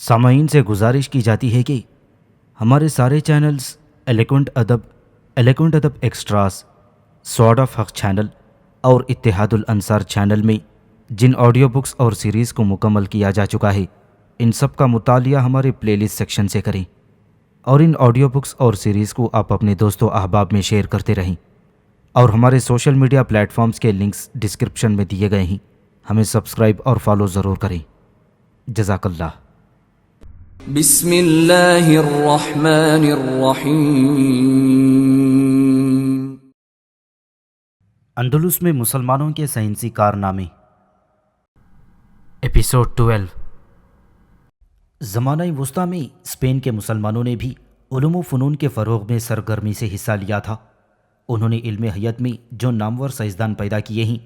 سامعین سے گزارش کی جاتی ہے کہ ہمارے سارے چینلز ایلیکونٹ ادب ایکسٹراس، سوارڈ آف حق چینل اور اتحاد الانصار چینل میں جن آڈیو بکس اور سیریز کو مکمل کیا جا چکا ہے، ان سب کا مطالعہ ہمارے پلے لسٹ سیکشن سے کریں اور ان آڈیو بکس اور سیریز کو آپ اپنے دوست و احباب میں شیئر کرتے رہیں، اور ہمارے سوشل میڈیا پلیٹ فارمز کے لنکس ڈسکرپشن میں دیے گئے ہیں، ہمیں سبسکرائب اور فالو ضرور کریں۔ جزاک اللہ۔ بسم اللہ الرحمن الرحیم۔ اندلس میں مسلمانوں کے سائنسی کارنامے، ایپیسوڈ 12۔ زمانہ وسطیٰ میں اسپین کے مسلمانوں نے بھی علوم و فنون کے فروغ میں سرگرمی سے حصہ لیا تھا۔ انہوں نے علم حیات میں جو نامور سائنسدان پیدا کیے ہیں،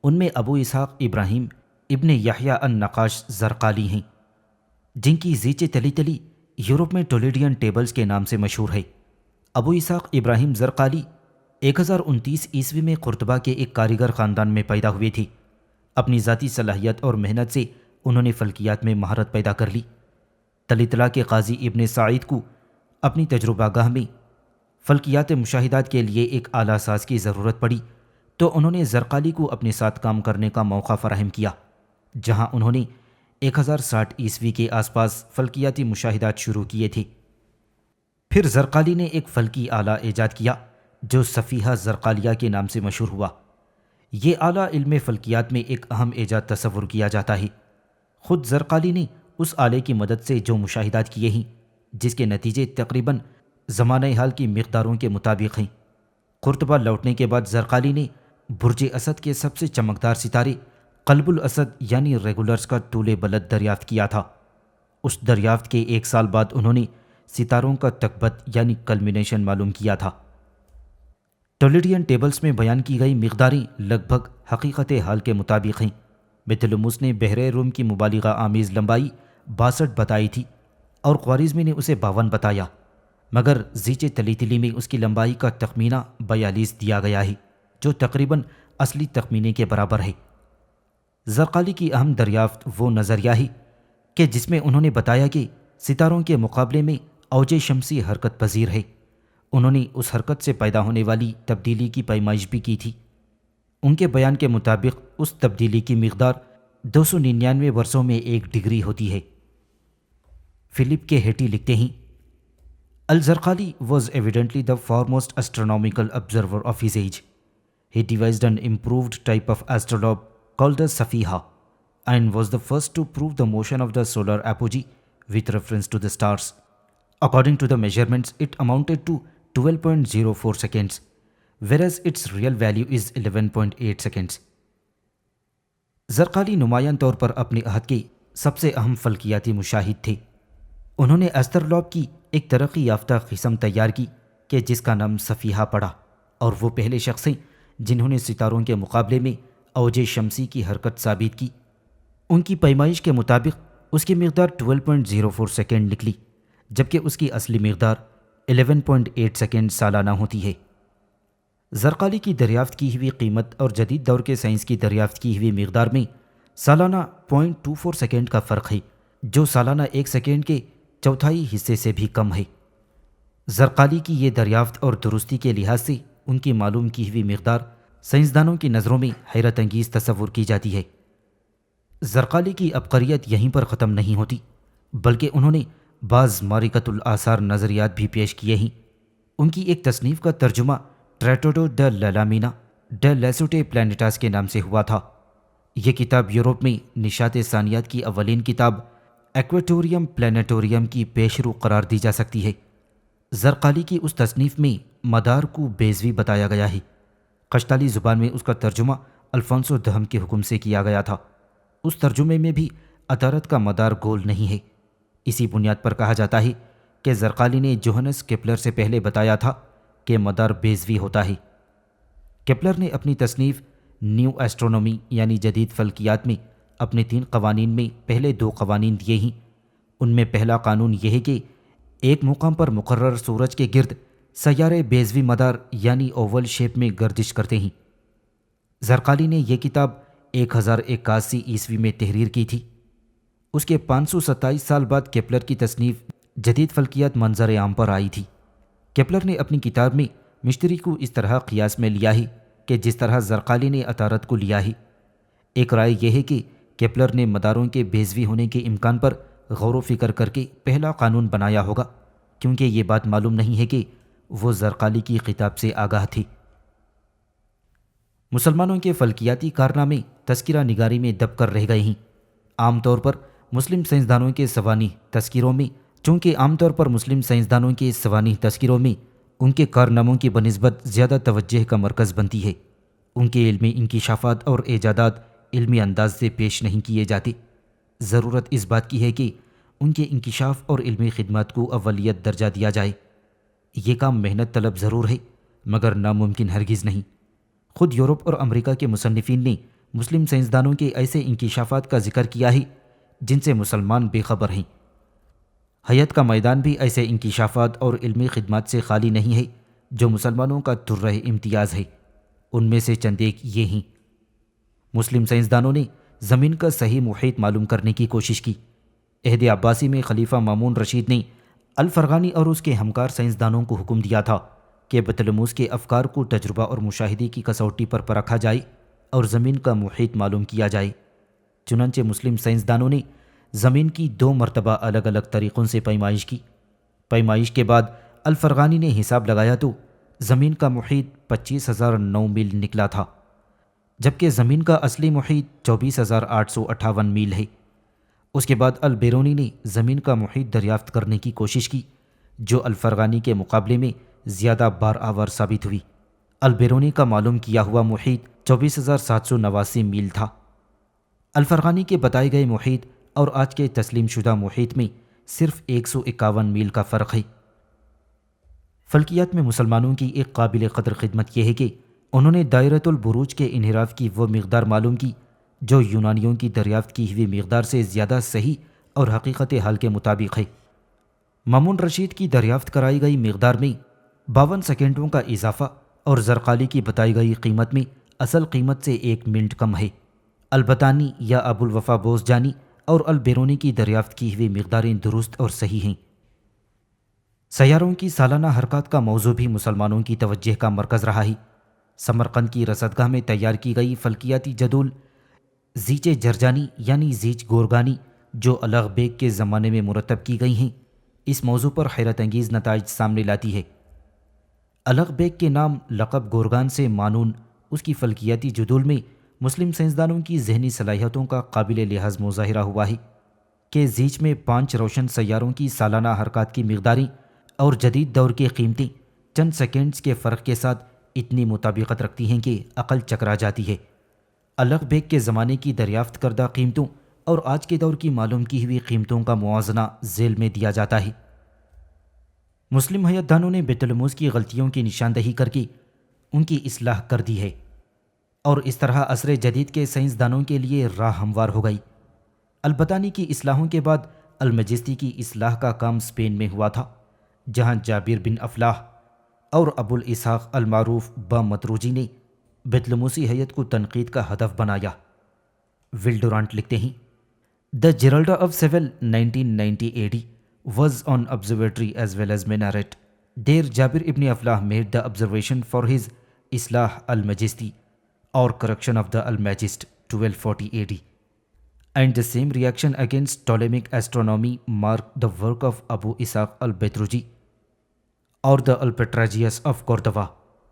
ان میں ابو اسحاق ابراہیم ابن یحییٰ النقاش زرقالی ہیں، جن کی زیچ تلی تلی یورپ میں ٹولیڈین ٹیبلز کے نام سے مشہور ہے۔ ابو اسحاق ابراہیم زرقالی 1029 عیسوی میں قرطبہ کے ایک کاریگر خاندان میں پیدا ہوئے تھے۔ اپنی ذاتی صلاحیت اور محنت سے انہوں نے فلکیات میں مہارت پیدا کر لی۔ طلطلہ کے قاضی ابن سعید کو اپنی تجربہ گاہ میں فلکیات مشاہدات کے لیے ایک آلہ ساز کی ضرورت پڑی، تو انہوں نے زرقالی کو اپنے ساتھ کام کرنے کا موقع فراہم کیا، جہاں انہوں نے 1060 عیسوی کے آس پاس فلکیاتی مشاہدات شروع کیے تھے۔ پھر زرقالی نے ایک فلکی آلہ ایجاد کیا جو صفیحہ زرقالیہ کے نام سے مشہور ہوا۔ یہ آلہ علم فلکیات میں ایک اہم ایجاد تصور کیا جاتا ہے۔ خود زرقالی نے اس آلے کی مدد سے جو مشاہدات کیے ہیں، جس کے نتیجے تقریباً زمانہ حال کی مقداروں کے مطابق ہیں۔ قرطبہ لوٹنے کے بعد زرقالی نے برج اسد کے سب سے چمکدار ستارے قلب الاسد یعنی ریگولرز کا طول بلد دریافت کیا تھا۔ اس دریافت کے 1 سال بعد انہوں نے ستاروں کا تکبت یعنی کلمینیشن معلوم کیا تھا۔ ٹولیڈین ٹیبلز میں بیان کی گئی مقداریں لگ بھگ حقیقت حال کے مطابق ہیں۔ بطلموس نے بحر روم کی مبالغہ آمیز لمبائی 62 بتائی تھی اور خوارزمی نے اسے 52 بتایا، مگر زیچ تلی تلی میں اس کی لمبائی کا تخمینہ 42 دیا گیا ہے، جو تقریباً اصلی تخمینے کے برابر ہے۔ زرقالی کی اہم دریافت وہ نظریہ ہے کہ جس میں انہوں نے بتایا کہ ستاروں کے مقابلے میں اوج شمسی حرکت پذیر ہے۔ انہوں نے اس حرکت سے پیدا ہونے والی تبدیلی کی پیمائش بھی کی تھی۔ ان کے بیان کے مطابق اس تبدیلی کی مقدار 299 برسوں میں 1 ڈگری ہوتی ہے۔ فلپ کے ہیٹی لکھتے ہیں، الزرقالی was evidently the foremost astronomical observer of his age. He devised an improved type of astrolabe called the Safiha, and was the first to prove the motion of the solar apogee with reference to the stars. According to the measurements, it amounted to 12.04 seconds, whereas its real value is 11.8 seconds. زرقالی نمایاں طور پر اپنے عہد کے سب سے اہم فلکیاتی مشاہد تھے۔ انہوں نے ایسٹرولاب کی ایک ترقی یافتہ قسم تیار کی کہ جس کا نام صفیحہ پڑا، اور وہ پہلے شخص ہیں جنہوں نے ستاروں کے مقابلے میں اوج شمسی کی حرکت ثابت کی۔ ان کی پیمائش کے مطابق اس کی مقدار 12.04 سیکنڈ نکلی، جبکہ اس کی اصلی مقدار 11.8 سیکنڈ سالانہ ہوتی ہے۔ زرقالی کی دریافت کی ہوئی قیمت اور جدید دور کے سائنس کی دریافت کی ہوئی مقدار میں سالانہ 0.24 سیکنڈ کا فرق ہے، جو سالانہ 1 سیکنڈ کے چوتھائی حصے سے بھی کم ہے۔ زرقالی کی یہ دریافت اور درستی کے لحاظ سے ان کی معلوم کی ہوئی مقدار سائنسدانوں کی نظروں میں حیرت انگیز تصور کی جاتی ہے۔ زرقالی کی عبقریت یہیں پر ختم نہیں ہوتی، بلکہ انہوں نے بعض معرکۃ الآثار نظریات بھی پیش کیے ہیں۔ ان کی ایک تصنیف کا ترجمہ ٹریٹوڈو ڈ لالامینا ڈ لیسوٹے پلانیٹاس کے نام سے ہوا تھا۔ یہ کتاب یورپ میں نشاط ثانیات کی اولین کتاب ایکویٹوریم پلانیٹوریم کی پیشرو قرار دی جا سکتی ہے۔ زرقالی کی اس تصنیف میں مدار کو بیضوی بتایا گیا ہے۔ قشتالی زبان میں اس کا ترجمہ الفونسو دہم کے حکم سے کیا گیا تھا۔ اس ترجمے میں بھی عطارد کا مدار گول نہیں ہے۔ اسی بنیاد پر کہا جاتا ہے کہ زرقالی نے جوہنس کیپلر سے پہلے بتایا تھا کہ مدار بیضوی ہوتا ہے۔ کیپلر نے اپنی تصنیف نیو ایسٹرونومی یعنی جدید فلکیات میں اپنے 3 قوانین میں پہلے 2 قوانین دیے ہیں۔ ان میں پہلا قانون یہ ہے کہ ایک مقام پر مقرر سورج کے گرد سیارے بیضوی مدار یعنی اوول شیپ میں گردش کرتے ہیں۔ زرقالی نے یہ کتاب 1081 عیسوی میں تحریر کی تھی۔ اس کے 527 سال بعد کیپلر کی تصنیف جدید فلکیات منظر عام پر آئی تھی۔ کیپلر نے اپنی کتاب میں مشتری کو اس طرح قیاس میں لیا ہی کہ جس طرح زرقالی نے عطارد کو لیا ہی۔ ایک رائے یہ ہے کہ کیپلر نے مداروں کے بیضوی ہونے کے امکان پر غور و فکر کر کے پہلا قانون بنایا ہوگا، کیونکہ یہ بات معلوم نہیں ہے کہ وہ زرقالی کی کتاب سے آگاہ تھی۔ مسلمانوں کے فلکیاتی کارنامے تذکرہ نگاری میں دب کر رہ گئے ہیں۔ عام طور پر مسلم سائنسدانوں کے سوانح تذکروں میں ان کے کارناموں کی بنسبت زیادہ توجہ کا مرکز بنتی ہے۔ ان کے علمی انکشافات اور ایجادات علمی انداز سے پیش نہیں کیے جاتے۔ ضرورت اس بات کی ہے کہ ان کے انکشاف اور علمی خدمات کو اولیت درجہ دیا جائے۔ یہ کام محنت طلب ضرور ہے، مگر ناممکن ہرگز نہیں۔ خود یورپ اور امریکہ کے مصنفین نے مسلم سائنسدانوں کے ایسے انکشافات کا ذکر کیا ہے جن سے مسلمان بے خبر ہیں۔ حیات کا میدان بھی ایسے انکشافات اور علمی خدمات سے خالی نہیں ہے جو مسلمانوں کا درہ امتیاز ہے۔ ان میں سے چند ایک یہ ہیں۔ مسلم سائنسدانوں نے زمین کا صحیح محیط معلوم کرنے کی کوشش کی۔ عہد عباسی میں خلیفہ مامون رشید نے الفرغانی اور اس کے ہمکار سائنسدانوں کو حکم دیا تھا کہ بطلموس کے افکار کو تجربہ اور مشاہدے کی کسوٹی پر پرکھا جائے اور زمین کا محیط معلوم کیا جائے۔ چنانچہ مسلم سائنسدانوں نے زمین کی 2 مرتبہ الگ الگ طریقوں سے پیمائش کی۔ پیمائش کے بعد الفرغانی نے حساب لگایا تو زمین کا محیط 25,009 میل نکلا تھا، جبکہ زمین کا اصلی محیط 24,858 میل ہے۔ اس کے بعد البیرونی نے زمین کا محیط دریافت کرنے کی کوشش کی، جو الفرغانی کے مقابلے میں زیادہ بار آور ثابت ہوئی۔ البیرونی کا معلوم کیا ہوا محیط 24,789 میل تھا۔ الفرغانی کے بتائے گئے محیط اور آج کے تسلیم شدہ محیط میں صرف 151 میل کا فرق ہے۔ فلکیات میں مسلمانوں کی ایک قابل قدر خدمت یہ ہے کہ انہوں نے دائرۃ البروج کے انحراف کی وہ مقدار معلوم کی جو یونانیوں کی دریافت کی ہوئی مقدار سے زیادہ صحیح اور حقیقت حال کے مطابق ہے۔ مامون رشید کی دریافت کرائی گئی مقدار میں 52 سیکنڈوں کا اضافہ اور زرقالی کی بتائی گئی قیمت میں اصل قیمت سے 1 منٹ کم ہے۔ البتانی یا ابو الوفا بوزجانی اور البیرونی کی دریافت کی ہوئی مقداریں درست اور صحیح ہیں۔ سیاروں کی سالانہ حرکات کا موضوع بھی مسلمانوں کی توجہ کا مرکز رہا ہے۔ سمرقند کی رصدگاہ میں تیار کی گئی فلکیاتی جدول زیچ جرجانی یعنی زیچ گورگانی جو الغ بیگ کے زمانے میں مرتب کی گئی ہیں، اس موضوع پر حیرت انگیز نتائج سامنے لاتی ہے۔ الغ بیگ کے نام لقب گورگان سے مانون اس کی فلکیاتی جدول میں مسلم سائنسدانوں کی ذہنی صلاحیتوں کا قابل لحاظ مظاہرہ ہوا ہے کہ زیچ میں 5 روشن سیاروں کی سالانہ حرکات کی مقداریں اور جدید دور کی قیمتیں چند سیکنڈز کے فرق کے ساتھ اتنی مطابقت رکھتی ہیں کہ عقل چکرا جاتی ہے۔ الغ بیگ کے زمانے کی دریافت کردہ قیمتوں اور آج کے دور کی معلوم کی ہوئی قیمتوں کا موازنہ ذیل میں دیا جاتا ہے۔ مسلم حیات دانوں نے بیت الموز کی غلطیوں کی نشاندہی کر کے ان کی اصلاح کر دی ہے، اور اس طرح عصر جدید کے سائنسدانوں کے لیے راہ ہموار ہو گئی۔ البتانی کی اصلاحوں کے بعد المجستی کی اصلاح کا کام اسپین میں ہوا تھا، جہاں جابر بن افلاح اور ابو الاسحاق المعروف متروجی نے بیتلموسی حیت کو تنقید کا ہدف بنایا۔ ول ڈورانٹ لکھتے ہیں The Giralda of Seville 1990 AD was on observatory as well as minaret. There Jabir ibn Aflah made the observation for his Islah al-Majisti or correction of the al-Majist 1240 AD. And the same reaction against Ptolemaic astronomy marked the work of Abu Ishaq al-Betruji or the Alpetragius of Cordova,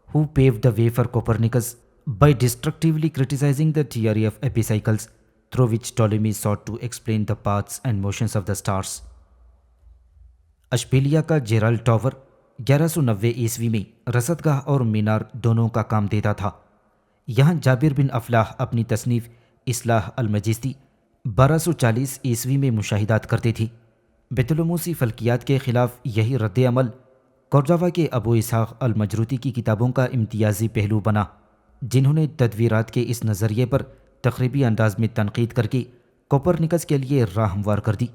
who paved the way for Copernicus by destructively criticizing the theory of epicycles through which Ptolemy sought to explain the paths and motions of the stars. اشبیلیا کا Gerald tower 1190 عیسوی میں رصدگاہ اور مینار دونوں کا کام دیتا تھا۔ یہاں جابر بن افلاح اپنی تصنیف اصلاح المجستی 1240 عیسوی میں مشاہدات کرتے تھے۔ بیتلموسی فلکیات کے خلاف یہی رد عمل کورڈووا کے ابو اسحاق المجروتی کی کتابوں کا امتیازی پہلو بنا، جنہوں نے تدویرات کے اس نظریے پر تقریبی انداز میں تنقید کر کے کوپرنیکس کے لیے راہ ہموار کر دی،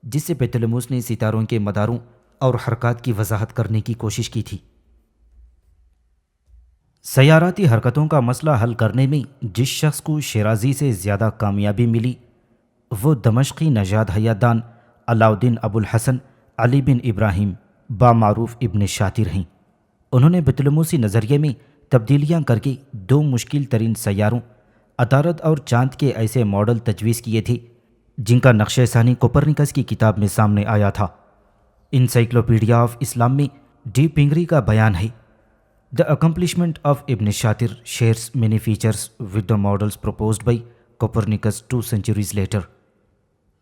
جس سے بیتلموس نے ستاروں کے مداروں اور حرکات کی وضاحت کرنے کی کوشش کی تھی۔ سیاراتی حرکتوں کا مسئلہ حل کرنے میں جس شخص کو شیرازی سے زیادہ کامیابی ملی وہ دمشقی نژاد حیاتدان علاؤدین ابو الحسن علی بن ابراہیم بامعروف ابن شاطر ہیں۔ انہوں نے بطلموسی نظریے میں تبدیلیاں کر کے دو مشکل ترین سیاروں عطارد اور چاند کے ایسے ماڈل تجویز کیے تھے جن کا نقشہ ثانی کوپرنیکس کی کتاب میں سامنے آیا تھا۔ انسائکلوپیڈیا آف اسلام میں ڈی پنگری کا بیان ہے: The accomplishment of Ibn Shatir shares many features with the models proposed by Copernicus 2 centuries later.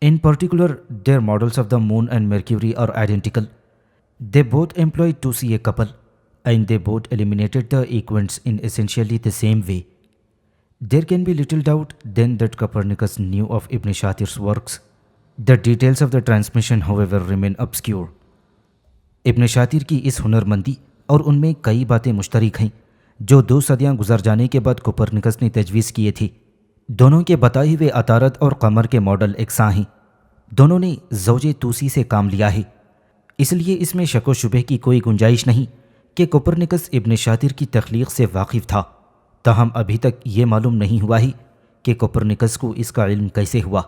In particular, their models of the Moon and Mercury are identical. They both employ 2C a couple, and they both eliminated the equants in essentially the same way. There can be little doubt then that Copernicus knew of Ibn Shatir's works. The details of the transmission, however, remain obscure. ابن شاطر کی اس ہنرمندی اور ان میں کئی باتیں مشترک ہیں جو 2 صدیاں گزر جانے کے بعد کوپرنیکس نے تجویز کیے تھے۔ دونوں کے بتائے ہوئے عطارد اور قمر کے ماڈل یکساں ہیں۔ دونوں نے زوج توسی سے کام لیا ہے، اس لیے اس میں شک و شبہ کی کوئی گنجائش نہیں کہ کوپرنیکس ابن شاطر کی تخلیق سے واقف تھا۔ تاہم ابھی تک یہ معلوم نہیں ہوا ہی کہ کوپرنیکس کو اس کا علم کیسے ہوا۔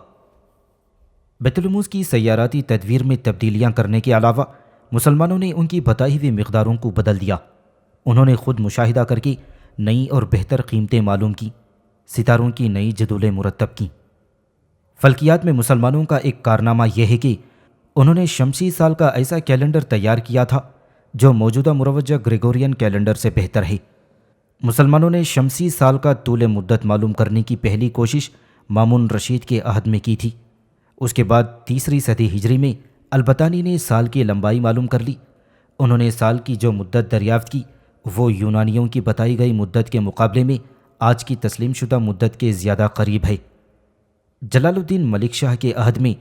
بیتلموس کی سیاراتی تدویر میں تبدیلیاں کرنے کے علاوہ مسلمانوں نے ان کی بتائی ہوئی مقداروں کو بدل دیا۔ انہوں نے خود مشاہدہ کر کے نئی اور بہتر قیمتیں معلوم کی، ستاروں کی نئی جدولیں مرتب کیں۔ فلکیات میں مسلمانوں کا ایک کارنامہ یہ ہے کہ انہوں نے شمسی سال کا ایسا کیلنڈر تیار کیا تھا جو موجودہ مروجہ گریگورین کیلنڈر سے بہتر ہے۔ مسلمانوں نے شمسی سال کا طول مدت معلوم کرنے کی پہلی کوشش مامون رشید کے عہد میں کی تھی۔ اس کے بعد 3 صدی ہجری میں البتانی نے سال کی لمبائی معلوم کر لی۔ انہوں نے سال کی جو مدت دریافت کی وہ یونانیوں کی بتائی گئی مدت کے مقابلے میں آج کی تسلیم شدہ مدت کے زیادہ قریب ہے۔ جلال الدین ملک شاہ کے عہد میں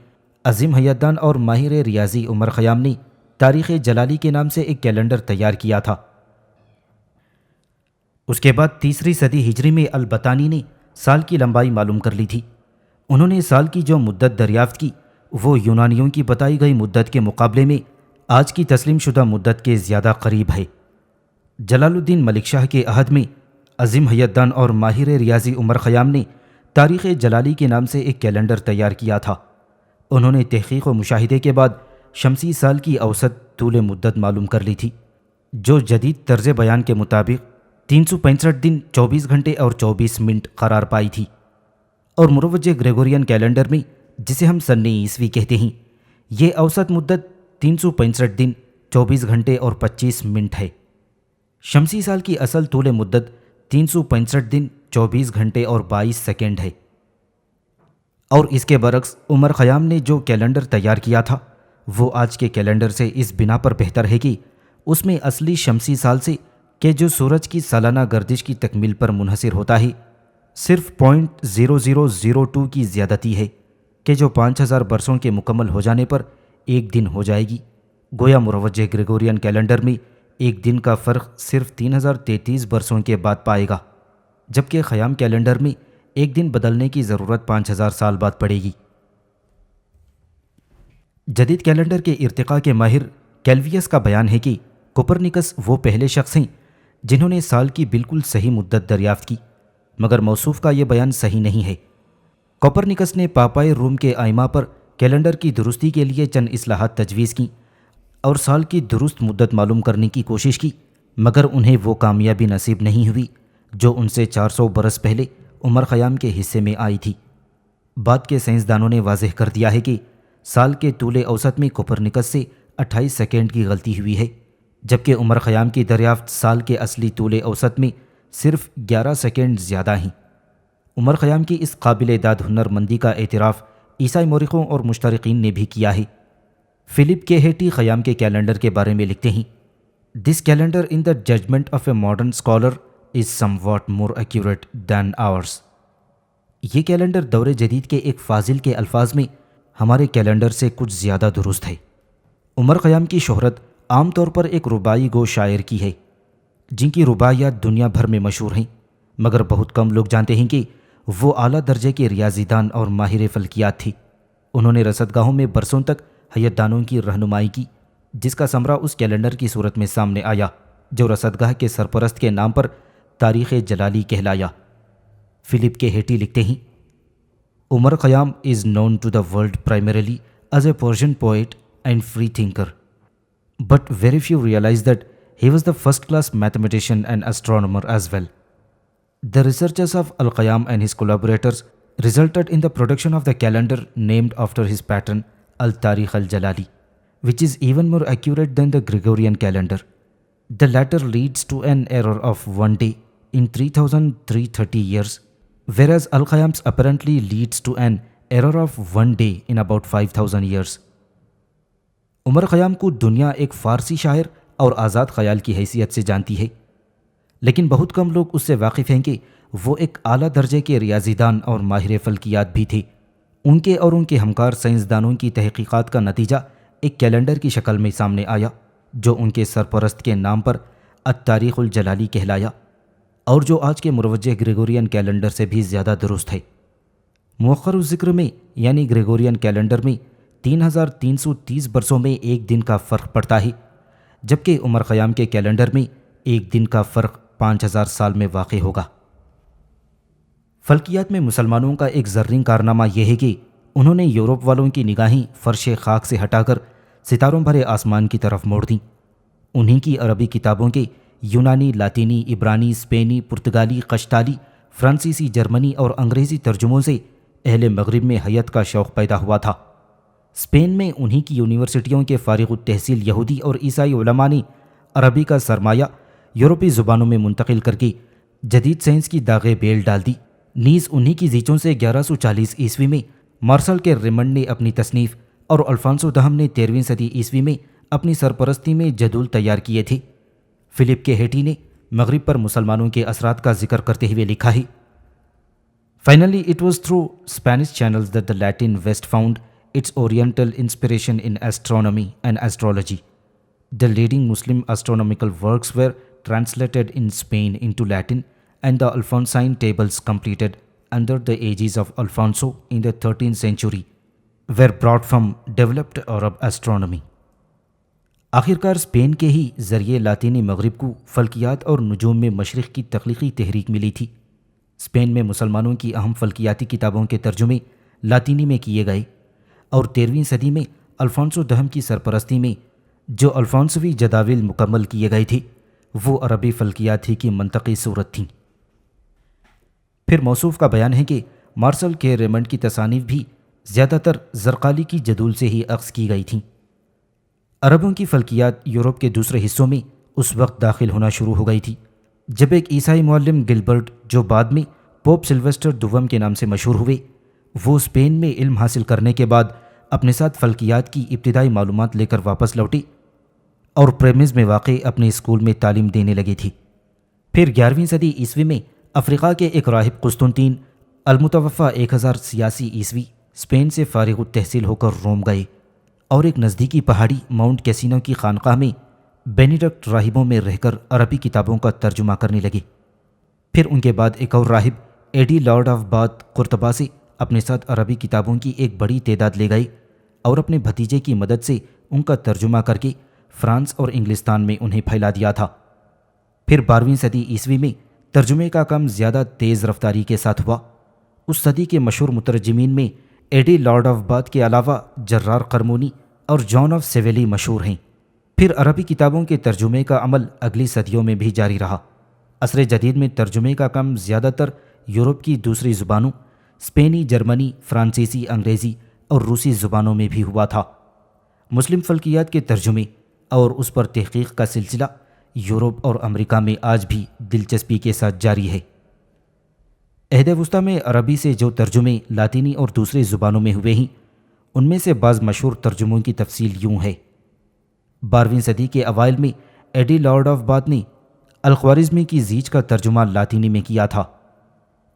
عظیم حیاتدان اور ماہر ریاضی عمر خیام نے تاریخ جلالی کے نام سے ایک کیلنڈر تیار کیا تھا۔ اس کے بعد 3 صدی ہجری میں البتانی نے سال کی لمبائی معلوم کر لی تھی۔ انہوں نے سال کی جو مدت دریافت کی وہ یونانیوں کی بتائی گئی مدت کے مقابلے میں آج کی تسلیم شدہ مدت کے زیادہ قریب ہے۔ جلال الدین ملک شاہ کے عہد میں عظیم حیاتدان اور ماہر ریاضی عمر خیام نے تاریخ جلالی کے نام سے ایک کیلنڈر تیار کیا تھا۔ انہوں نے تحقیق و مشاہدے کے بعد شمسی سال کی اوسط طول مدت معلوم کر لی تھی جو جدید طرز بیان کے مطابق 365 دن 24 گھنٹے اور 24 منٹ قرار پائی تھی، اور مروجہ گریگورین کیلنڈر میں جسے ہم سن عیسوی کہتے ہیں یہ اوسط مدت 365 دن 24 گھنٹے اور 25 منٹ ہے۔ شمسی سال کی اصل طول مدت 365 دن 24 گھنٹے اور 22 سیکنڈ ہے، اور اس کے برعکس عمر خیام نے جو کیلنڈر تیار کیا تھا وہ آج کے کیلنڈر سے اس بنا پر بہتر ہے کہ اس میں اصلی شمسی سال سے کہ جو سورج کی سالانہ گردش کی تکمیل پر منحصر ہوتا ہے صرف 0.0002 کی زیادتی ہے کہ جو 5000 برسوں کے مکمل ہو جانے پر ایک دن ہو جائے گی۔ گویا مروجہ گریگورین کیلنڈر میں ایک دن کا فرق صرف 3033 برسوں کے بعد پائے گا، جبکہ خیام کیلنڈر میں ایک دن بدلنے کی ضرورت 5000 سال بعد پڑے گی۔ جدید کیلنڈر کے ارتقاء کے ماہر کیلویس کا بیان ہے کہ کوپرنیکس وہ پہلے شخص ہیں جنہوں نے سال کی بالکل صحیح مدت دریافت کی، مگر موصوف کا یہ بیان صحیح نہیں ہے۔ کوپرنیکس نے پاپائے روم کے ائمہ پر کیلنڈر کی درستی کے لیے چند اصلاحات تجویز کیں اور سال کی درست مدت معلوم کرنے کی کوشش کی، مگر انہیں وہ کامیابی نصیب نہیں ہوئی جو ان سے 400 برس پہلے عمر خیام کے حصے میں آئی تھی۔ بعد کے سائنسدانوں نے واضح کر دیا ہے کہ سال کے طول اوسط میں کوپرنیکس سے 28 سیکنڈ کی غلطی ہوئی ہے، جبکہ عمر خیام کی دریافت سال کے اصلی طول اوسط میں صرف 11 سیکنڈ زیادہ ہیں۔ عمر خیام کی اس قابل داد ہنرمندی کا اعتراف عیسائی مورخوں اور مشترقین نے بھی کیا ہے۔ فلپ کے ہیٹی خیام کے کیلنڈر کے بارے میں لکھتے ہیں: this calendar in the judgement of a modern scholar is somewhat more accurate than ours. یہ کیلنڈر دور جدید کے ایک فاضل کے الفاظ میں ہمارے کیلنڈر سے کچھ زیادہ درست ہے۔ عمر خیام کی شہرت عام طور پر ایک رباعی گو شاعر کی ہے جن کی رباعیات دنیا بھر میں مشہور ہیں، مگر بہت کم لوگ جانتے ہیں کہ وہ اعلیٰ درجے کے ریاضی دان اور ماہر فلکیات تھے۔ انہوں نے رصدگاہوں میں برسوں تک حیاتدانوں کی رہنمائی کی، جس کا ثمرہ اس کیلنڈر کی صورت میں سامنے آیا جو رصدگاہ کے سرپرست کے نام پر تاریخ جلالی کہلایا۔ فلپ کے ہیٹی لکھتے ہیں: Umar Khayyam is known to the world primarily as a Persian poet and free thinker, but very few realize that he was the first-class mathematician and astronomer as well. The researches of Al-Khayyam and his collaborators resulted in the production of the calendar named after his patron Al-Tarikh al-Jalali, which is even more accurate than the Gregorian calendar. The latter leads to an error of 1 day in 3,330 years, whereas Al-Khayyam's apparently leads to an error of 1 day in about 5,000 years. عمر خیام کو دنیا ایک فارسی شاعر اور آزاد خیال کی حیثیت سے جانتی ہے، لیکن بہت کم لوگ اس سے واقف ہیں کہ وہ ایک اعلیٰ درجے کے ریاضی دان اور ماہر فلکیات بھی تھے۔ ان کے اور ان کے ہمکار سائنسدانوں کی تحقیقات کا نتیجہ ایک کیلنڈر کی شکل میں سامنے آیا جو ان کے سرپرست کے نام پر التاریخ الجلالی کہلایا، اور جو آج کے مروجہ گریگورین کیلنڈر سے بھی زیادہ درست ہے۔ مؤخر الذکر میں یعنی گریگورین کیلنڈر میں 3,330 برسوں میں ایک دن کا فرق پڑتا ہے، جبکہ عمر خیام کے کیلنڈر میں ایک دن کا فرق 5,000 سال میں واقع ہوگا۔ فلکیات میں مسلمانوں کا ایک زرین کارنامہ یہ ہے کہ انہوں نے یورپ والوں کی نگاہیں فرش خاک سے ہٹا کر ستاروں بھرے آسمان کی طرف موڑ دیں۔ انہی کی عربی کتابوں کے یونانی، لاطینی، عبرانی، اسپینی، پرتگالی، قشتالی، فرانسیسی، جرمنی اور انگریزی ترجموں سے اہل مغرب میں حیت کا شوق پیدا ہوا تھا۔ اسپین میں انہی کی یونیورسٹیوں کے فارغ التحصیل یہودی اور عیسائی علماء نے عربی کا سرمایہ یورپی زبانوں میں منتقل کر کے جدید سائنس کی داغ بیل ڈال دی۔ نیز انہی کی زیچوں سے 1140 عیسوی میں مارسل کے ریمنڈ نے اپنی تصنیف اور الفانسو دہم نے 13ویں صدی عیسوی میں اپنی سرپرستی میں جدول تیار کیے تھے۔ فلپ کے ہیٹی نے مغرب پر مسلمانوں کے اثرات کا ذکر کرتے ہوئے لکھا ہے، Finally, it was through Spanish channels that the Latin West found its oriental inspiration in astronomy and astrology. The leading Muslim astronomical works were translated in Spain into Latin, and the Alphonsine tables completed under the aegis of Alfonso in the 13th century were brought from developed Arab astronomy. آخرکار Spain کے ہی ذریعے لاطینی مغرب کو فلکیات اور نجوم میں مشرق کی تخلیقی تحریک ملی تھی۔ اسپین میں مسلمانوں کی اہم فلکیاتی کتابوں کے ترجمے لاطینی میں کیے گئے، اور 13ویں صدی میں الفانسو دہم کی سرپرستی میں جو الفانسوی جداول مکمل کیے گئے تھے وہ عربی فلکیات ہی کی منطقی صورت تھیں۔ پھر موصوف کا بیان ہے کہ مارسل کے ریمنڈ کی تصانیف بھی زیادہ تر زرقالی کی جدول سے ہی اخذ کی گئی تھیں۔ عربوں کی فلکیات یورپ کے دوسرے حصوں میں اس وقت داخل ہونا شروع ہو گئی تھی جب ایک عیسائی معلم گلبرٹ، جو بعد میں پوپ سلویسٹر دوم کے نام سے مشہور ہوئے، وہ اسپین میں علم حاصل کرنے کے بعد اپنے ساتھ فلکیات کی ابتدائی معلومات لے کر واپس لوٹے اور پریمز میں واقع اپنے اسکول میں تعلیم دینے لگے تھے۔ پھر 11ویں صدی عیسوی میں افریقہ کے ایک راہب قسطنطین المتوفہ 1086 عیسوی اسپین سے فارغ التحصیل ہو کر روم گئے اور ایک نزدیکی پہاڑی ماؤنٹ کیسینو کی خانقاہ میں بینیڈکٹ راہبوں میں رہ کر عربی کتابوں کا ترجمہ کرنے لگے۔ پھر ان کے بعد ایک اور راہب ایڈی لارڈ آف بات قرطبہ سے اپنے ساتھ عربی کتابوں کی ایک بڑی تعداد لے گئے اور اپنے بھتیجے کی مدد سے ان کا ترجمہ کر کے فرانس اور انگلستان میں انہیں پھیلا دیا تھا۔ پھر 12ویں صدی عیسوی میں ترجمے کا کام زیادہ تیز رفتاری کے ساتھ ہوا۔ اس صدی کے مشہور مترجمین میں ایڈی لارڈ آف بات کے علاوہ جرار قرمونی اور جان آف سیویلی مشہور ہیں۔ پھر عربی کتابوں کے ترجمے کا عمل اگلی صدیوں میں بھی جاری رہا۔ عصر جدید میں ترجمے کا کام زیادہ تر یورپ کی دوسری زبانوں اسپینی، جرمنی، فرانسیسی، انگریزی اور روسی زبانوں میں بھی ہوا تھا۔ مسلم فلکیات کے ترجمے اور اس پر تحقیق کا سلسلہ یورپ اور امریکہ میں آج بھی دلچسپی کے ساتھ جاری ہے۔ عہد وسطیٰ میں عربی سے جو ترجمے لاطینی اور دوسری زبانوں میں ہوئے ہیں ان میں سے بعض مشہور ترجموں کی تفصیل یوں ہے۔ 12ویں صدی کے اوائل میں ایڈی لارڈ آف بات نے الخوارزمی کی زیچ کا ترجمہ لاطینی میں کیا تھا۔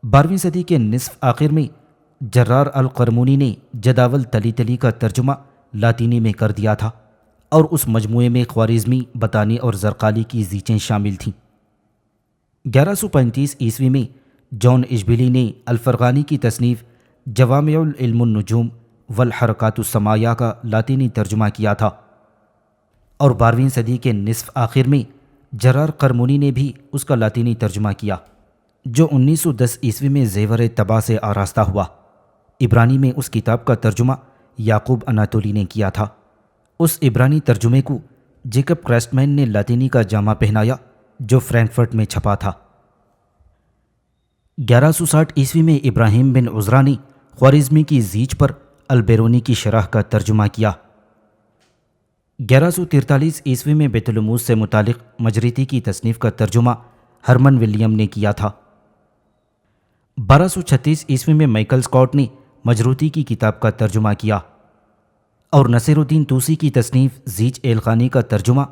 12ویں صدی کے نصف آخر میں جرار القرمونی نے جداول تلی تلی کا ترجمہ لاطینی میں کر دیا تھا، اور اس مجموعے میں خوارزمی، بطانی اور زرقالی کی زیچیں شامل تھیں۔ 1135 عیسوی میں جان اشبیلی نے الفرغانی کی تصنیف جوامع العلم النجوم والحرکات السماء کا لاطینی ترجمہ کیا تھا، اور 12ویں صدی کے نصف آخر میں جرار قرمونی نے بھی اس کا لاطینی ترجمہ کیا، جو 1910 عیسوی میں زیور طبع سے آراستہ ہوا۔ عبرانی میں اس کتاب کا ترجمہ یعقوب اناتولی نے کیا تھا۔ اس عبرانی ترجمے کو جیکب کرسٹمین نے لاطینی کا جامہ پہنایا جو فرینکفرٹ میں چھپا تھا۔ 1160 عیسوی میں ابراہیم بن عزرا نے خوارزمی کی زیج پر البیرونی کی شرح کا ترجمہ کیا۔ 1143 عیسوی میں بیت الموز سے متعلق مجریتی کی تصنیف کا ترجمہ ہرمن ولیم نے کیا تھا۔ 1236 عیسوی میں مائیکل اسکاٹ نے مجروتی کی کتاب کا ترجمہ کیا، اور نصیر الدین توسی کی تصنیف زیج ایلخانی کا ترجمہ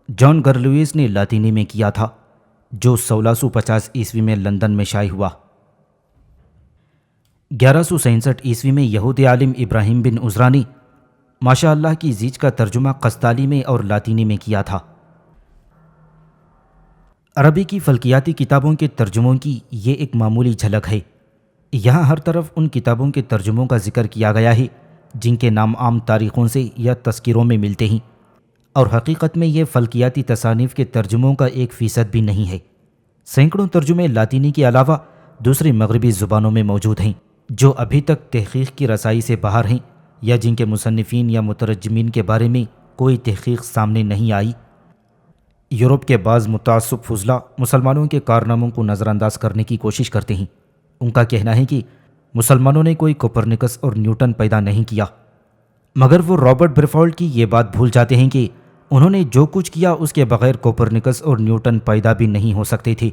جان گرلویز نے لاطینی میں کیا تھا، جو 1650 عیسوی میں لندن میں شائع ہوا۔ 1167 عیسوی میں یہودی عالم ابراہیم بن عزرا نے ماشاء اللہ کی زیج کا ترجمہ قسطالی میں اور لاطینی میں کیا تھا۔ عربی کی فلکیاتی کتابوں کے ترجموں کی یہ ایک معمولی جھلک ہے۔ یہاں ہر طرف ان کتابوں کے ترجموں کا ذکر کیا گیا ہے جن کے نام عام تاریخوں سے یا تذکروں میں ملتے ہیں، اور حقیقت میں یہ فلکیاتی تصانیف کے ترجموں کا 1% بھی نہیں ہے۔ سینکڑوں ترجمے لاطینی کے علاوہ دوسری مغربی زبانوں میں موجود ہیں جو ابھی تک تحقیق کی رسائی سے باہر ہیں یا جن کے مصنفین یا مترجمین کے بارے میں کوئی تحقیق سامنے نہیں آئی۔ یورپ کے بعض متعصب فضلاء مسلمانوں کے کارناموں کو نظر انداز کرنے کی کوشش کرتے ہیں۔ ان کا کہنا ہے کہ مسلمانوں نے کوئی کوپرنکس اور نیوٹن پیدا نہیں کیا، مگر وہ رابرٹ بریفالڈ کی یہ بات بھول جاتے ہیں کہ انہوں نے جو کچھ کیا اس کے بغیر کوپرنکس اور نیوٹن پیدا بھی نہیں ہو سکتے تھے۔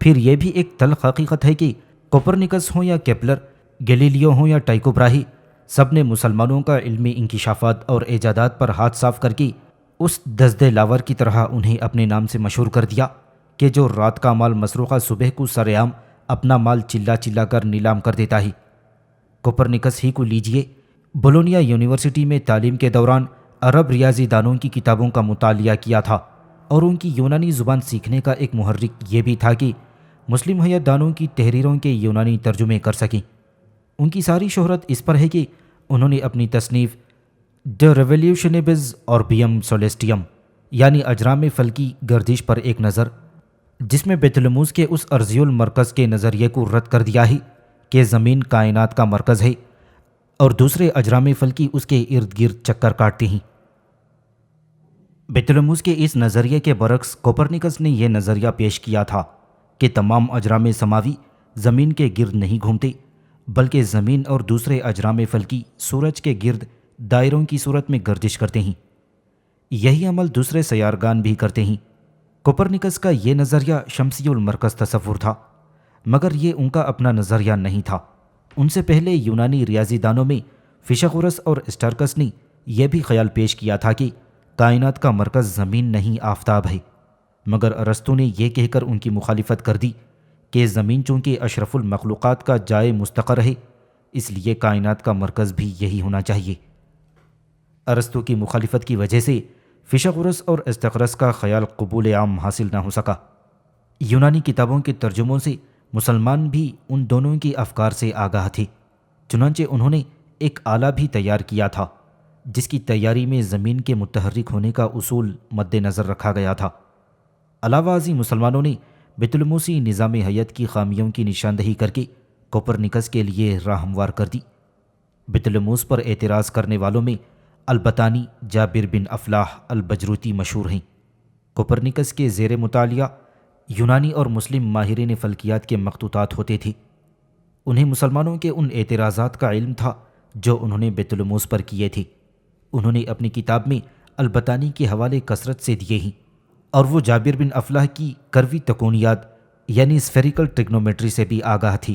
پھر یہ بھی ایک تلخ حقیقت ہے کہ کوپرنکس ہوں یا کیپلر، گیلیلیو ہوں یا ٹائکو براہی، سب نے مسلمانوں کا علمی انکشافات اور ایجادات پر ہاتھ صاف کر کے اس دزد لاور کی طرح انہیں اپنے نام سے مشہور کر دیا کہ جو رات کا مال مسروقہ صبح کو سرعام اپنا مال چلا چلا کر نیلام کر دیتا ہے۔ کوپرنکس ہی کو لیجئے، بولونیا یونیورسٹی میں تعلیم کے دوران عرب ریاضی دانوں کی کتابوں کا مطالعہ کیا تھا، اور ان کی یونانی زبان سیکھنے کا ایک محرک یہ بھی تھا کہ مسلم حیات دانوں کی تحریروں کے یونانی ترجمے کر سکیں۔ ان کی ساری شہرت اس پر ہے کہ انہوں نے اپنی تصنیف دی ریولیوشنبز اوربیم سولیسٹیم یعنی اجرام فلکی گردش پر ایک نظر، جس میں بیت الموز کے اس ارضی المرکز کے نظریے کو رد کر دیا ہے کہ زمین کائنات کا مرکز ہے اور دوسرے اجرام فلکی اس کے ارد گرد چکر کاٹتے ہیں۔ بیت الموز کے اس نظریے کے برعکس کوپرنکس نے یہ نظریہ پیش کیا تھا کہ تمام اجرام سماوی زمین کے گرد نہیں گھومتے، بلکہ زمین اور دوسرے اجرام فلکی سورج کے گرد دائروں کی صورت میں گردش کرتے ہیں۔ یہی عمل دوسرے سیارگان بھی کرتے ہیں۔ کوپرنکس کا یہ نظریہ شمسی المرکز تصور تھا، مگر یہ ان کا اپنا نظریہ نہیں تھا۔ ان سے پہلے یونانی ریاضی دانوں میں فیثاغورس اور اسٹارکس نے یہ بھی خیال پیش کیا تھا کہ کائنات کا مرکز زمین نہیں آفتاب ہے، مگر ارسطو نے یہ کہہ کر ان کی مخالفت کر دی کہ زمین چونکہ اشرف المخلوقات کا جائے مستقر ہے، اس لیے کائنات کا مرکز بھی یہی ہونا چاہیے۔ ارسطو کی مخالفت کی وجہ سے فیثاغورس اور اسٹارکس کا خیال قبول عام حاصل نہ ہو سکا۔ یونانی کتابوں کے ترجموں سے مسلمان بھی ان دونوں کی افکار سے آگاہ تھے، چنانچہ انہوں نے ایک آلہ بھی تیار کیا تھا جس کی تیاری میں زمین کے متحرک ہونے کا اصول مد نظر رکھا گیا تھا۔ علاوہ ازیں مسلمانوں نے بیت الموسی نظام حیات کی خامیوں کی نشاندہی کر کے کوپرنکس کے لیے راہ ہموار کر دی۔ بیت الموس پر اعتراض کرنے والوں میں البتانی، جابر بن افلاح البجروتی مشہور ہیں۔ کوپرنکس کے زیر مطالعہ یونانی اور مسلم ماہرین فلکیات کے مخطوطات ہوتے تھے۔ انہیں مسلمانوں کے ان اعتراضات کا علم تھا جو انہوں نے بیت الموس پر کیے تھے۔ انہوں نے اپنی کتاب میں البتانی کے حوالے کثرت سے دیے ہیں، اور وہ جابر بن افلاح کی کروی تکونیات یعنی اسفیریکل ٹریگنومیٹری سے بھی آگاہ تھی۔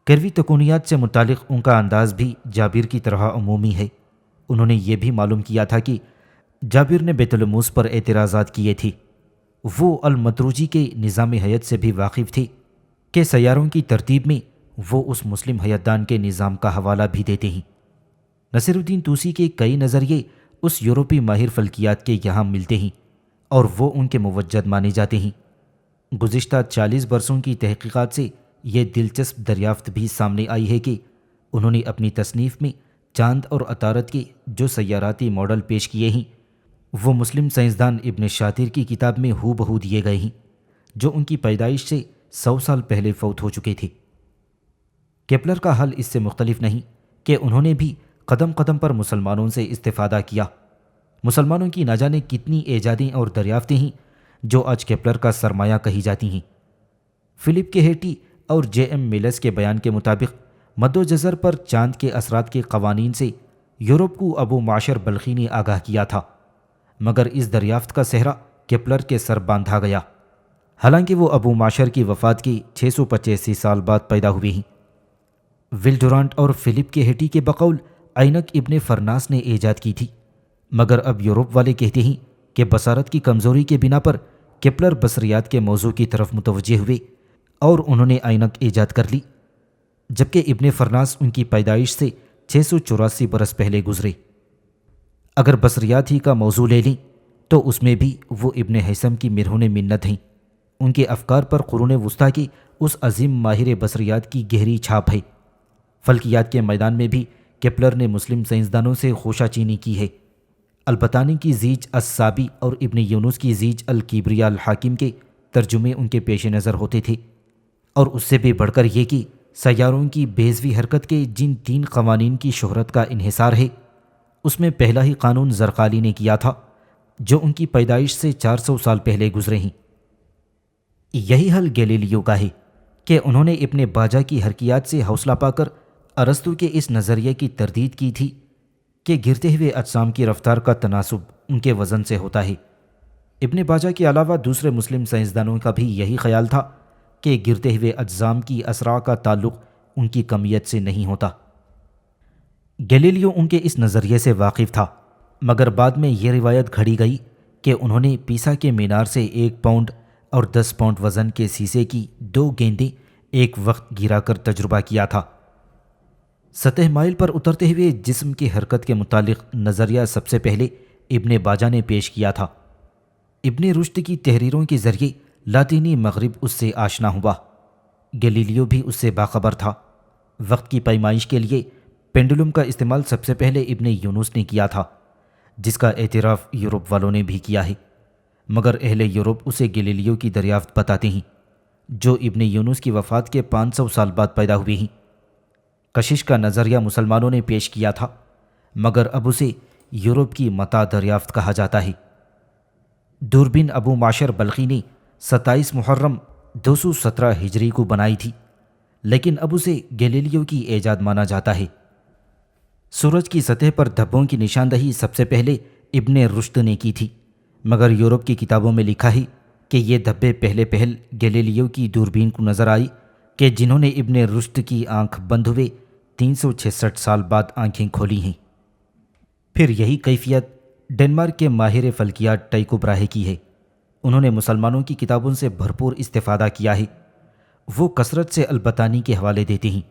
کروی تکونیات سے متعلق ان کا انداز بھی جابر کی طرح عمومی ہے۔ انہوں نے یہ بھی معلوم کیا تھا کہ جابر نے بیت الموس پر اعتراضات کیے تھے۔ وہ المدروجی کے نظام حیات سے بھی واقف تھے کہ سیاروں کی ترتیب میں وہ اس مسلم حیاتدان کے نظام کا حوالہ بھی دیتے ہیں۔ نصیر الدین توسی کے کئی نظریے اس یورپی ماہر فلکیات کے یہاں ملتے ہیں اور وہ ان کے موجد مانے جاتے ہیں۔ گزشتہ 40 برسوں کی تحقیقات سے یہ دلچسپ دریافت بھی سامنے آئی ہے کہ انہوں نے اپنی تصنیف میں چاند اور عطارد کے جو سیاراتی ماڈل پیش کیے ہیں وہ مسلم سائنسدان ابن شاطر کی کتاب میں ہو بہو دیے گئے ہیں، جو ان کی پیدائش سے 100 سال پہلے فوت ہو چکے تھے۔ کیپلر کا حل اس سے مختلف نہیں کہ انہوں نے بھی قدم قدم پر مسلمانوں سے استفادہ کیا۔ مسلمانوں کی نہ جانے کتنی ایجادیں اور دریافتیں ہیں جو آج کیپلر کا سرمایہ کہی جاتی ہیں۔ فلپ کے ہیٹی اور جے ایم میلس کے بیان کے مطابق مد و جزر پر چاند کے اثرات کے قوانین سے یورپ کو ابو معاشر بلخی نے آگاہ کیا تھا، مگر اس دریافت کا صحرا کیپلر کے سر باندھا گیا، حالانکہ وہ ابو معاشر کی وفات کے 685 سال بعد پیدا ہوئے ہیں۔ ول ڈورانٹ اور فلپ کے ہیٹی کے بقول عینک ابن فرناس نے ایجاد کی تھی، مگر اب یورپ والے کہتے ہیں کہ بصارت کی کمزوری کے بنا پر کیپلر بصریات کے موضوع کی طرف متوجہ ہوئے اور انہوں نے عینک ایجاد کر لی، جبکہ ابن فرناس ان کی پیدائش سے 684 برس پہلے گزرے۔ اگر بصریات ہی کا موضوع لے لیں تو اس میں بھی وہ ابن حیثم کی مرہون منت ہیں۔ ان کے افکار پر قرون وسطیٰ کی اس عظیم ماہر بصریات کی گہری چھاپ ہے۔ فلکیات کے میدان میں بھی کیپلر نے مسلم سائنسدانوں سے خوشہ چینی کی ہے۔ البتانی کی زیج السابی اور ابن یونس کی زیج الکبریہ الحاکم کے ترجمے ان کے پیش نظر ہوتے تھے، اور اس سے بھی بڑھ کر یہ کہ سیاروں کی بیضوی حرکت کے جن 3 قوانین کی شہرت کا انحصار ہے، اس میں پہلا ہی قانون زرقالی نے کیا تھا جو ان کی پیدائش سے 400 سال پہلے گزرے ہیں۔ یہی حل گیلیلیو کا ہے کہ انہوں نے اپنے باجا کی حرکیات سے حوصلہ پا کر ارسطو کے اس نظریے کی تردید کی تھی کہ گرتے ہوئے اجسام کی رفتار کا تناسب ان کے وزن سے ہوتا ہے۔ ابن باجا کے علاوہ دوسرے مسلم سائنسدانوں کا بھی یہی خیال تھا کہ گرتے ہوئے اجسام کی اسرع کا تعلق ان کی کمیت سے نہیں ہوتا۔ گیلیلیو ان کے اس نظریے سے واقف تھا، مگر بعد میں یہ روایت گھڑی گئی کہ انہوں نے پیسا کے مینار سے 1 پاؤنڈ اور 10 پاؤنڈ وزن کے سیسے کی 2 گیندیں ایک وقت گرا کر تجربہ کیا تھا۔ سطح مائل پر اترتے ہوئے جسم کی حرکت کے متعلق نظریہ سب سے پہلے ابن باجا نے پیش کیا تھا۔ ابن رشد کی تحریروں کے ذریعے لاطینی مغرب اس سے آشنا ہوا۔ گیلیلیو بھی اس سے باخبر تھا۔ وقت کی پیمائش کے لیے پینڈولم کا استعمال سب سے پہلے ابن یونس نے کیا تھا، جس کا اعتراف یورپ والوں نے بھی کیا ہے، مگر اہل یورپ اسے گیلیلیو کی دریافت بتاتے ہیں، جو ابن یونس کی وفات کے 500 سال بعد پیدا ہوئے ہیں۔ کشش کا نظریہ مسلمانوں نے پیش کیا تھا، مگر اب اسے یورپ کی متا دریافت کہا جاتا ہے۔ دوربین ابو معاشر بلخی نے 27 محرم 217 ہجری کو بنائی تھی، لیکن اب اسے گیلیلیو کی ایجاد مانا جاتا ہے۔ سورج کی سطح پر دھبوں کی نشاندہی سب سے پہلے ابن رشد نے کی تھی، مگر یورپ کی کتابوں میں لکھا ہے کہ یہ دھبے پہلے پہل گیلیلیو کی دوربین کو نظر آئی کہ جنہوں نے ابن رشد کی آنکھ بند ہوئے 366 سال بعد آنکھیں کھولی ہیں۔ پھر یہی کیفیت ڈنمارک کے ماہر فلکیات ٹائکو براہے کی ہے۔ انہوں نے مسلمانوں کی کتابوں سے بھرپور استفادہ کیا ہے۔ وہ کثرت سے البتانی کے حوالے دیتے ہیں۔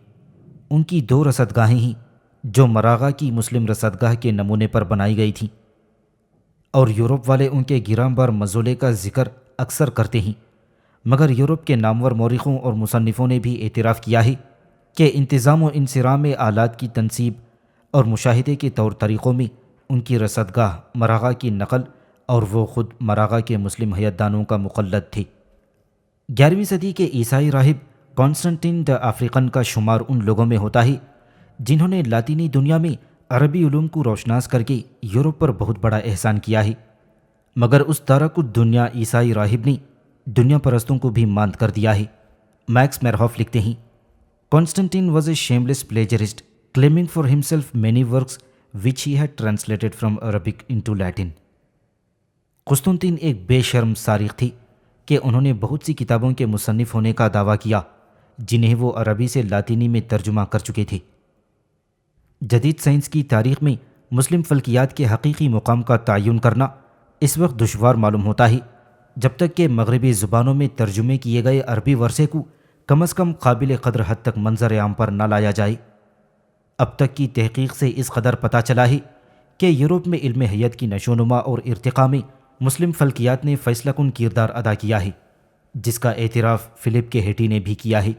ان کی 2 رصدگاہیں ہیں جو مراغہ کی مسلم رصدگاہ کے نمونے پر بنائی گئی تھیں، اور یورپ والے ان کے گراں بار مزولے کا ذکر اکثر کرتے ہیں، مگر یورپ کے نامور مورخوں اور مصنفوں نے بھی اعتراف کیا ہے کہ انتظام و انصرام آلات کی تنصیب اور مشاہدے کے طور طریقوں میں ان کی رصدگاہ مراغہ کی نقل، اور وہ خود مراغہ کے مسلم حیاتدانوں کا مقلد تھے۔ 11ویں صدی کے عیسائی راہب کانسٹنٹین دا افریقن کا شمار ان لوگوں میں ہوتا ہے جنہوں نے لاطینی دنیا میں عربی علوم کو روشناس کر کے یورپ پر بہت بڑا احسان کیا ہے، مگر اس تارک الدنیا عیسائی راہب نے دنیا پرستوں کو بھی ماند کر دیا ہے۔ میکس میرہوف لکھتے ہیں، Constantine was a shameless plagiarist claiming for himself many works which he had translated from Arabic into Latin۔ Constantin ایک بے شرم سارق تھی کہ انہوں نے بہت سی کتابوں کے مصنف ہونے کا دعویٰ کیا جنہیں وہ عربی سے لاطینی میں ترجمہ کر چکے تھے۔ جدید سائنس کی تاریخ میں مسلم فلکیات کے حقیقی مقام کا تعین کرنا اس وقت دشوار معلوم ہوتا ہے جب تک کہ مغربی زبانوں میں ترجمے کیے گئے عربی ورثے کو کم از کم قابل قدر حد تک منظر عام پر نہ لایا جائے۔ اب تک کی تحقیق سے اس قدر پتہ چلا ہے کہ یورپ میں علم حیات کی نشوونما اور ارتقاء میں مسلم فلکیات نے فیصلہ کن کردار ادا کیا ہے، جس کا اعتراف فلپ کے ہیٹی نے بھی کیا ہے۔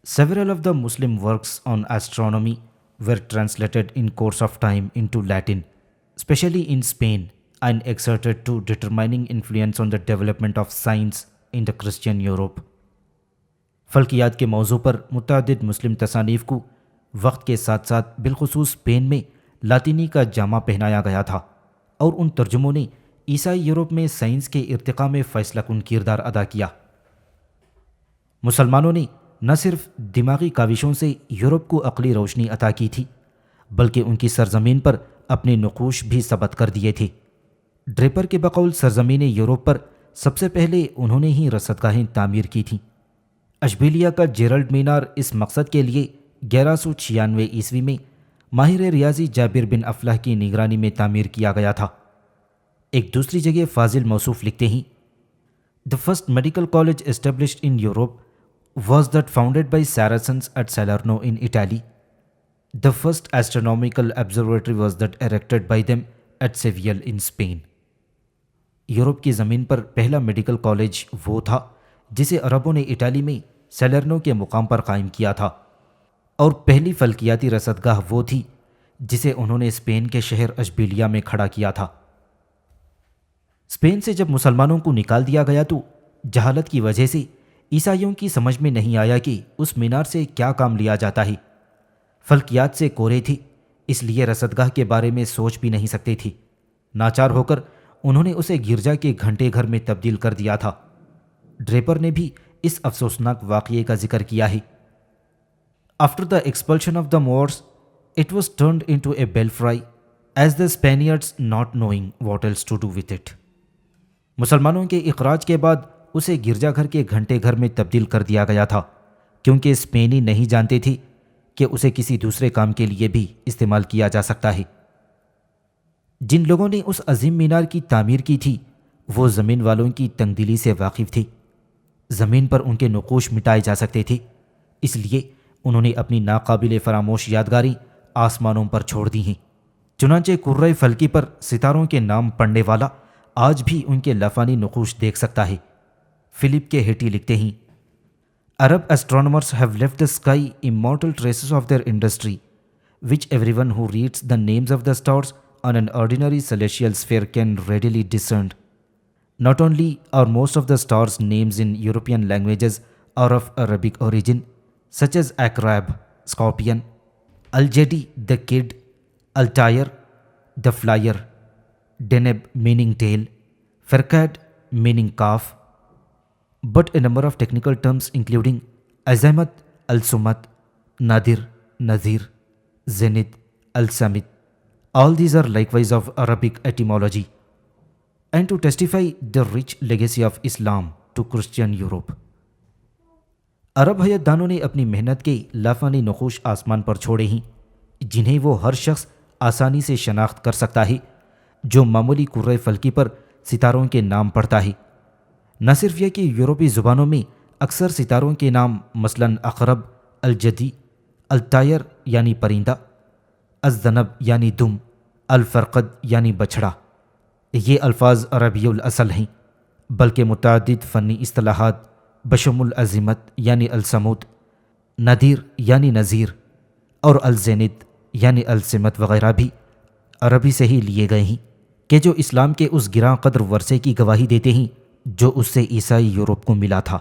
Several of the Muslim works on astronomy were translated in course of time into Latin, especially in Spain, and exerted to determining influence on the development of science in the Christian Europe۔ فلکیات کے موضوع پر متعدد مسلم تصانیف کو وقت کے ساتھ ساتھ بالخصوص اسپین میں لاطینی کا جامہ پہنایا گیا تھا، اور ان ترجموں نے عیسائی یورپ میں سائنس کے ارتقاء میں فیصلہ کن کردار ادا کیا۔ مسلمانوں نے نہ صرف دماغی کاوشوں سے یورپ کو عقلی روشنی عطا کی تھی، بلکہ ان کی سرزمین پر اپنے نقوش بھی ثبت کر دیے تھے۔ ڈریپر کے بقول سرزمین یورپ پر سب سے پہلے انہوں نے ہی رصدگاہیں تعمیر کی تھیں۔ اشبیلیہ کا جیرلڈ مینار اس مقصد کے لیے 1196 عیسوی میں ماہر ریاضی جابر بن افلاح کی نگرانی میں تعمیر کیا گیا تھا۔ ایک دوسری جگہ فاضل موصوف لکھتے ہیں، The first medical college established in Europe was that founded by Saracens at Salerno in Italy. The first astronomical observatory was that erected by them at Seville in Spain. Europe کی زمین پر پہلا میڈیکل کالج وہ تھا جسے عربوں نے اٹالی میں سیلرنو کے مقام پر قائم کیا تھا، اور پہلی فلکیاتی رصدگاہ وہ تھی جسے انہوں نے اسپین کے شہر اشبیلیہ میں کھڑا کیا تھا۔ اسپین سے جب مسلمانوں کو نکال دیا گیا تو جہالت کی وجہ سے عیسائیوں کی سمجھ میں نہیں آیا کہ اس مینار سے کیا کام لیا جاتا ہے۔ فلکیات سے کورے تھے، اس لیے رصدگاہ کے بارے میں سوچ بھی نہیں سکتے تھے۔ ناچار ہو کر انہوں نے اسے گرجا کے گھنٹے گھر میں تبدیل کر دیا تھا۔ ڈریپر نے بھی اس افسوسناک واقعے کا ذکر کیا ہے۔ After the expulsion of the Moors, it was turned into a belfry, as the Spaniards not knowing what else to do with it. مسلمانوں کے اخراج کے بعد اسے گرجا گھر کے گھنٹے گھر میں تبدیل کر دیا گیا تھا، کیونکہ اسپینی نہیں جانتے تھے کہ اسے کسی دوسرے کام کے لیے بھی استعمال کیا جا سکتا ہے۔ جن لوگوں نے اس عظیم مینار کی تعمیر کی تھی وہ زمین والوں کی تنگ دلی سے واقف تھے۔ زمین پر ان کے نقوش مٹائے جا سکتے تھے، اس لیے انہوں نے اپنی ناقابل فراموش یادگاریں آسمانوں پر چھوڑ دی ہیں۔ چنانچہ کرۂ فلکی پر ستاروں کے نام پڑھنے والا آج بھی ان کے لافانی نقوش دیکھ سکتا ہے۔ فلپ کے ہیٹی لکھتے ہیں، Arab astronomers have left the sky immortal traces of their industry, which everyone who reads the names of the stars on an ordinary celestial sphere can readily discern. Not only are most of the stars' names in European languages are of Arabic origin, such as Akrab, Scorpion, Al-Jadi, the Kid, Altair, the Flyer, Deneb meaning tail, Farkad meaning calf, but a number of technical terms including Azamat, Al-Sumat, Nadir, Nazir, Zenith, Al-Samit. All these are likewise of Arabic etymology, and to testify the rich legacy of Islam to Christian Europe. عرب حیات دانوں نے اپنی محنت کے لافانی نقوش آسمان پر چھوڑے ہیں، جنہیں وہ ہر شخص آسانی سے شناخت کر سکتا ہے جو معمولی کرۂ فلکی پر ستاروں کے نام پڑھتا ہے۔ نہ صرف یہ کہ یورپی زبانوں میں اکثر ستاروں کے نام مثلاً عقرب، الجدی، الطائر یعنی پرندہ، الذنب یعنی دم، الفرقد یعنی بچھڑا، یہ الفاظ عربی الاصل ہیں، بلکہ متعدد فنی اصطلاحات بشم العظمت یعنی السمود، ندیر یعنی نذیر، اور الزینت یعنی السمت وغیرہ بھی عربی سے ہی لیے گئے ہیں، کہ جو اسلام کے اس گراں قدر ورثے کی گواہی دیتے ہیں جو اس سے عیسائی یورپ کو ملا تھا۔